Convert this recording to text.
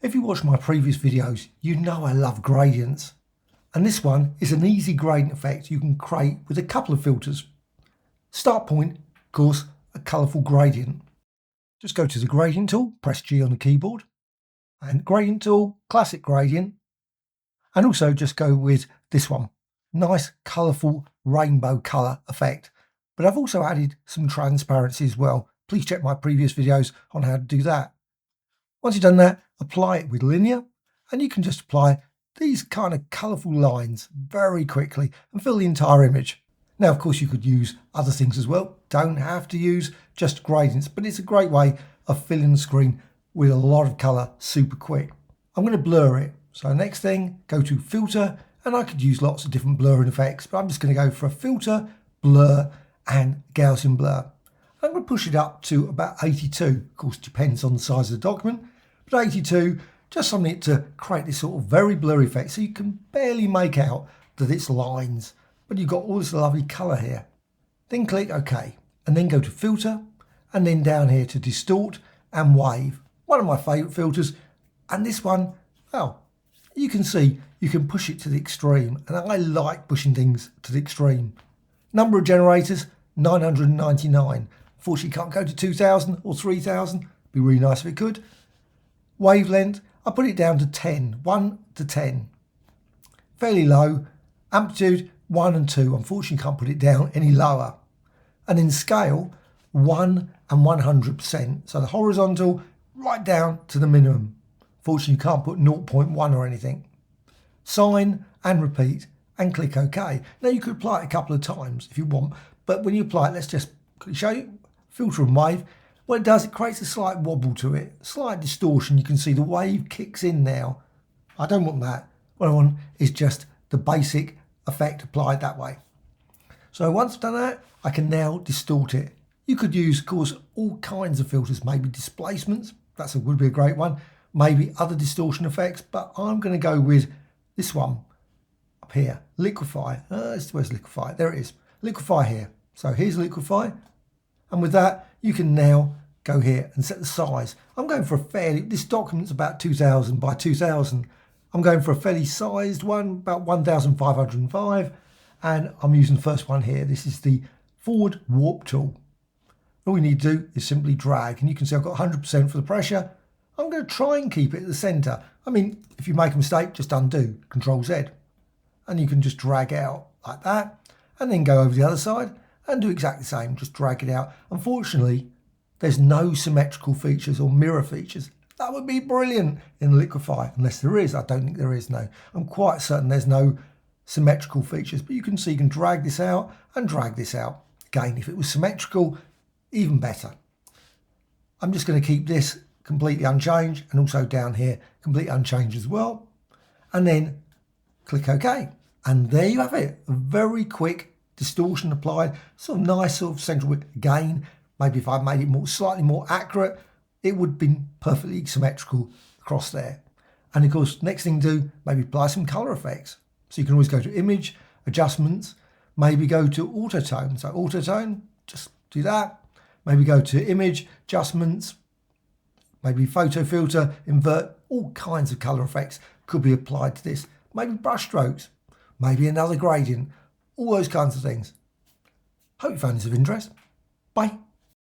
If you watch my previous videos, you know I love gradients. And this one is an easy gradient effect you can create with a couple of filters. Start point, of course, a colourful gradient. Just go to the gradient tool, press G on the keyboard, and gradient tool, classic gradient. And also just go with this one, nice colourful rainbow colour effect. But I've also added some transparency as well. Please check my previous videos on how to do that. Once you've done that, apply it with linear, and you can just apply these kind of colourful lines very quickly and fill the entire image. Now, of course, you could use other things as well. Don't have to use just gradients, but it's a great way of filling the screen with a lot of colour super quick. I'm going to blur it. So next thing, go to filter, and I could use lots of different blurring effects, but I'm just going to go for a filter, blur, and Gaussian blur. I'm going to push it up to about 82. Of course, depends on the size of the document, but 82, just something to create this sort of very blurry effect so you can barely make out that it's lines, but you've got all this lovely colour here. Then click OK, and then go to filter, and then down here to distort and wave. One of my favourite filters, and this one, well, you can see you can push it to the extreme, and I like pushing things to the extreme. Number of generators, 999. Unfortunately, can't go to 2000 or 3000. Be really nice if it could. Wavelength, I put it down to 10, 1 to 10. Fairly low. Amplitude, 1 and 2. Unfortunately, can't put it down any lower. And in scale, 1 and 100%. So the horizontal, right down to the minimum. Fortunately, you can't put 0.1 or anything. Sign and repeat and click OK. Now you could apply it a couple of times if you want, but when you apply it, let's just show you. Filter and wave. What it does, it creates a slight wobble to it, slight distortion. You can see the wave kicks in now. I don't want that. What I want is just the basic effect applied that way. So once I've done that, I can now distort it. You could use, of course, all kinds of filters, maybe displacements. Would be a great one. Maybe other distortion effects, but I'm going to go with this one up here, liquefy. Where's liquefy? There it is. Liquefy here. So here's liquefy. And with that, you can now go here and set the size. I'm going for a fairly, this document's about 2000 by 2000. I'm going for a fairly sized one, about 1505. And I'm using the first one here. This is the forward warp tool. All you need to do is simply drag. And you can see I've got 100% for the pressure. I'm going to try and keep it at the center. I mean, if you make a mistake, just undo, Control Z. And you can just drag out like that. And then go over the other side and do exactly the same, just drag it out. Unfortunately, there's no symmetrical features or mirror features. That would be brilliant in Liquefy, unless there is. I don't think there is, no. I'm quite certain there's no symmetrical features, but you can see you can drag this out and drag this out. Again, if it was symmetrical, even better. I'm just going to keep this completely unchanged, and also down here, completely unchanged as well. And then click OK. And there you have it, a very quick distortion applied, sort of nice sort of central width. Again, maybe if I made it slightly more accurate, it would be perfectly symmetrical across there. And of course, next thing to do, maybe apply some color effects. So you can always go to image, adjustments, maybe go to autotone. So autotone, just do that. Maybe go to image, adjustments, maybe photo filter, invert, all kinds of color effects could be applied to this. Maybe brush strokes, maybe another gradient, all those kinds of things. Hope you found this of interest. Bye.